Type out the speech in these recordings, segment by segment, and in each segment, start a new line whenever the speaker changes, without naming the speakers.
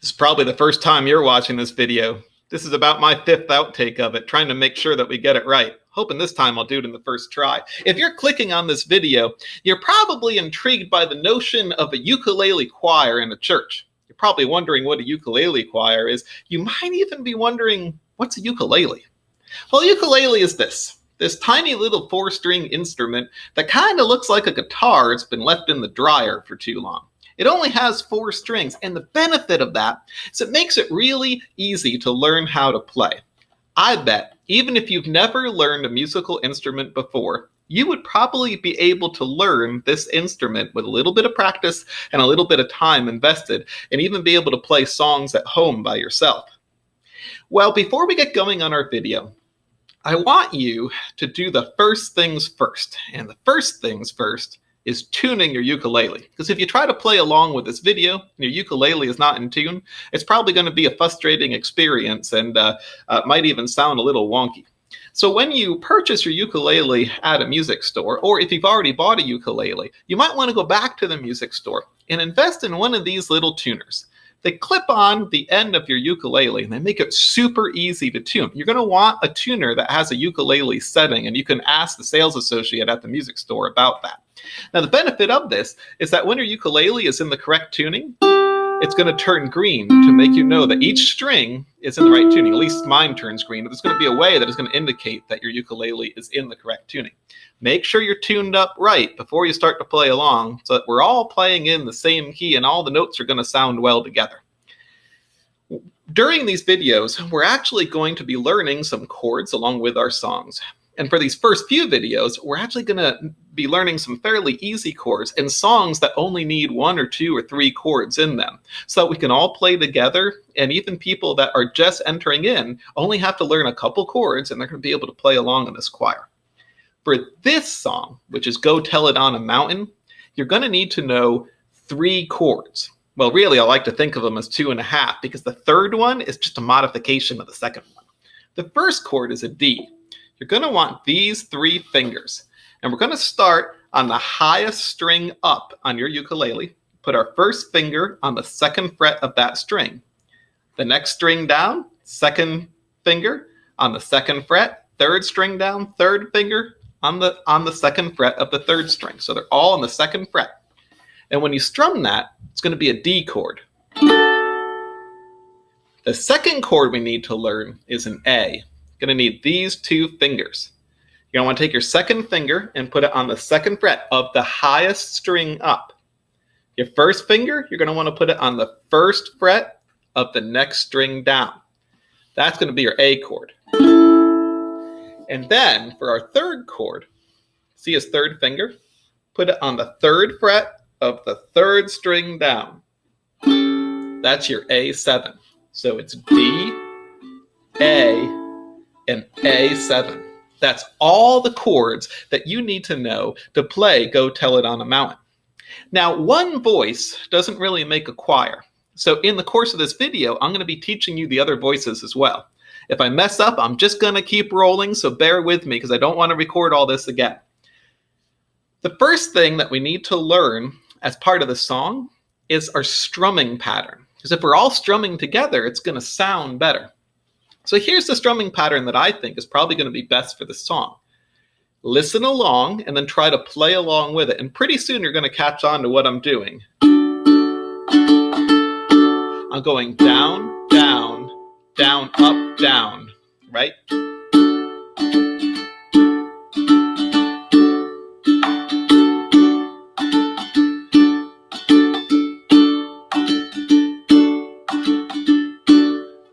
This is probably the first time you're watching this video. This is about my fifth outtake of it, trying to make sure that we get it right. Hoping this time I'll do it in the first try. If you're clicking on this video, you're probably intrigued by the notion of a ukulele choir in a church. You're probably wondering what a ukulele choir is. You might even be wondering, what's a ukulele? Well, a ukulele is this tiny little four-string instrument that kind of looks like a guitar. It's been left in the dryer for too long. It only has 4 strings, and the benefit of that is it makes it really easy to learn how to play. I bet, even if you've never learned a musical instrument before, you would probably be able to learn this instrument with a little bit of practice and a little bit of time invested, and even be able to play songs at home by yourself. Well, before we get going on our video, I want you to do the first things first. And the first things first is tuning your ukulele. Because if you try to play along with this video and your ukulele is not in tune, it's probably going to be a frustrating experience and might even sound a little wonky. So when you purchase your ukulele at a music store, or if you've already bought a ukulele, you might want to go back to the music store and invest in one of these little tuners. They clip on the end of your ukulele and they make it super easy to tune. You're going to want a tuner that has a ukulele setting, and you can ask the sales associate at the music store about that. Now, the benefit of this is that when your ukulele is in the correct tuning, it's going to turn green to make you know that each string is in the right tuning. At least mine turns green. There's going to be a way that is going to indicate that your ukulele is in the correct tuning. Make sure you're tuned up right before you start to play along so that we're all playing in the same key and all the notes are going to sound well together. During these videos, we're actually going to be learning some chords along with our songs. And for these first few videos, we're actually going to be learning some fairly easy chords and songs that only need 1 or 2 or 3 chords in them, so that we can all play together, and even people that are just entering in only have to learn a couple chords and they're going to be able to play along in this choir. For this song, which is Go Tell It on a Mountain, you're going to need to know 3 chords. Well, really, I like to think of them as 2.5, because the third one is just a modification of the second one. The first chord is a D. You're going to want these 3 fingers, and we're going to start on the highest string up on your ukulele. Put our first finger on the 2nd fret of that string. The next string down, 2nd finger on the 2nd fret, 3rd string down, 3rd finger on the 2nd fret of the 3rd string. So they're all on the 2nd fret. And when you strum that, it's going to be a D chord. The second chord we need to learn is an A. You're going to need these 2 fingers. You're going to want to take your 2nd finger and put it on the 2nd fret of the highest string up. Your first finger, you're going to want to put it on the 1st fret of the next string down. That's going to be your A chord. And then for our 3rd chord, see his 3rd finger? Put it on the 3rd fret of the 3rd string down. That's your A7. So it's D, A, and A7. That's all the chords that you need to know to play Go Tell It on a Mountain. Now, one voice doesn't really make a choir. So in the course of this video, I'm going to be teaching you the other voices as well. If I mess up, I'm just going to keep rolling, so bear with me because I don't want to record all this again. The first thing that we need to learn as part of the song is our strumming pattern. Because if we're all strumming together, it's going to sound better. So here's the strumming pattern that I think is probably going to be best for this song. Listen along and then try to play along with it. And pretty soon you're going to catch on to what I'm doing. I'm going down, down, down, up, down, right?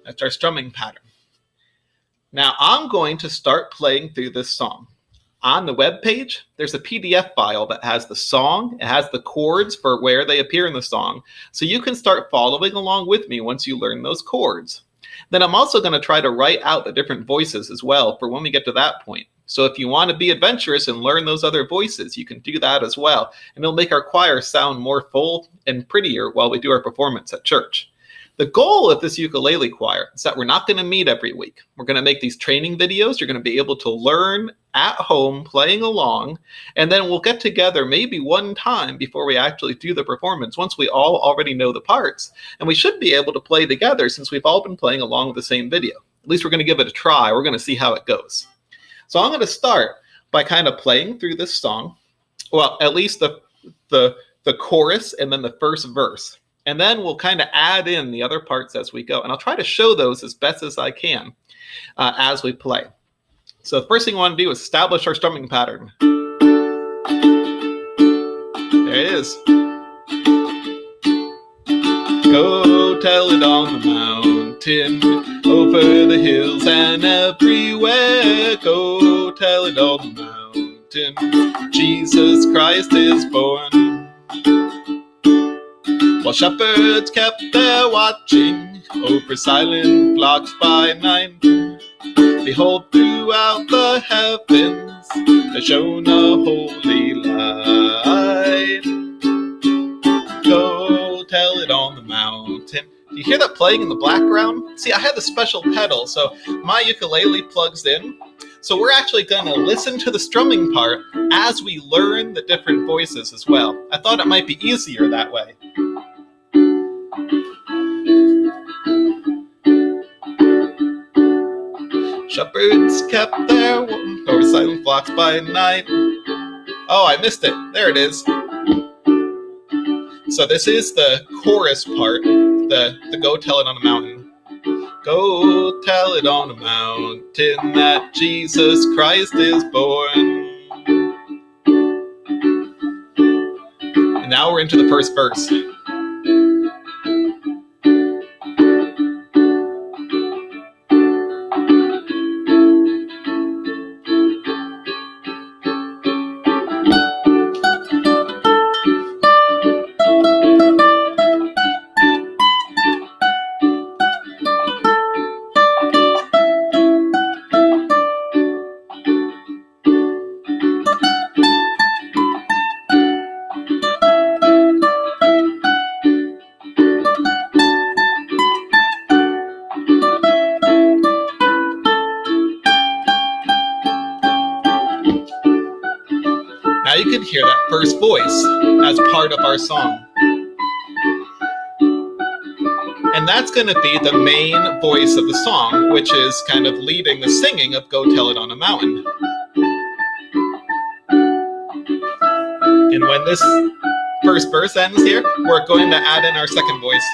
That's our strumming pattern. Now I'm going to start playing through this song. On the web page, there's a PDF file that has the song, it has the chords for where they appear in the song, so you can start following along with me once you learn those chords. Then I'm also going to try to write out the different voices as well for when we get to that point. So if you want to be adventurous and learn those other voices, you can do that as well, and it'll make our choir sound more full and prettier while we do our performance at church. The goal of this ukulele choir is that we're not going to meet every week. We're going to make these training videos. You're going to be able to learn at home playing along, and then we'll get together maybe one time before we actually do the performance once we all already know the parts. And we should be able to play together since we've all been playing along with the same video. At least we're going to give it a try. We're going to see how it goes. So I'm going to start by kind of playing through this song. Well, at least the chorus and then the first verse. And then we'll kind of add in the other parts as we go. And I'll try to show those as best as I can as we play. So the first thing we want to do is establish our strumming pattern. There it is. Go tell it on the mountain, over the hills and everywhere. Go tell it on the mountain, Jesus Christ is born. While shepherds kept their watching over silent flocks by night, behold, throughout the heavens there shone a holy light. Go tell it on the mountain. Do you hear that playing in the background? See, I have the special pedal, so my ukulele plugs in. So we're actually going to listen to the strumming part as we learn the different voices as well. I thought it might be easier that way. Shepherds kept their over silent flocks by night. Oh, I missed it. There it is. So this is the chorus part, the go tell it on a mountain. Go tell it on a mountain that Jesus Christ is born. And now we're into the first verse. Now you can hear that first voice as part of our song. And that's going to be the main voice of the song, which is kind of leading the singing of Go Tell It on a Mountain. And when this first verse ends here, we're going to add in our second voice.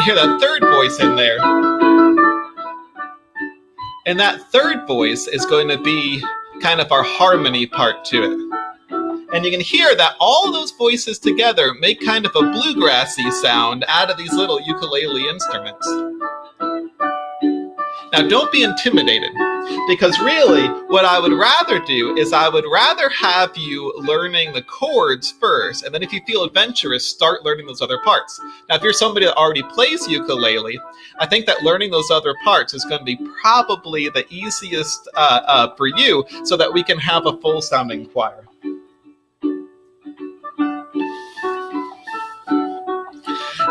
Hear that third voice in there. And that third voice is going to be kind of our harmony part to it. And you can hear that all those voices together make kind of a bluegrassy sound out of these little ukulele instruments. Now, don't be intimidated, because really what I would rather do is I would rather have you learning the chords first, and then if you feel adventurous, start learning those other parts. Now, if you're somebody that already plays ukulele, I think that learning those other parts is going to be probably the easiest for you, so that we can have a full sounding choir.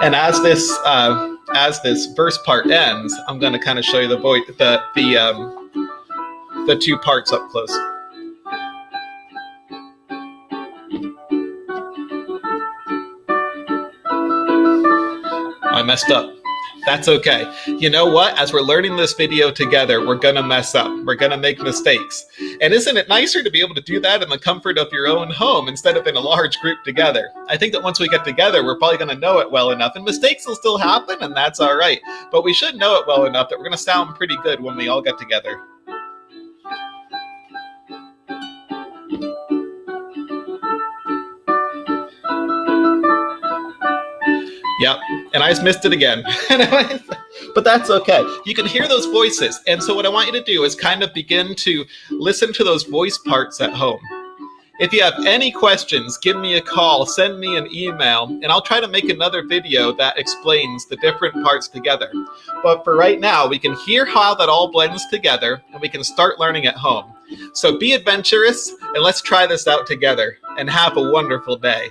And as this verse part ends, I'm going to kind of show you the two parts up close. I messed up. That's okay. You know what? As we're learning this video together, we're going to mess up. We're going to make mistakes. And isn't it nicer to be able to do that in the comfort of your own home instead of in a large group together? I think that once we get together, we're probably going to know it well enough, and mistakes will still happen, and that's all right. But we should know it well enough that we're going to sound pretty good when we all get together. Yep, and I just missed it again. But that's okay. You can hear those voices. And so what I want you to do is kind of begin to listen to those voice parts at home. If you have any questions, give me a call, send me an email, and I'll try to make another video that explains the different parts together. But for right now, we can hear how that all blends together, and we can start learning at home. So be adventurous, and let's try this out together, and have a wonderful day.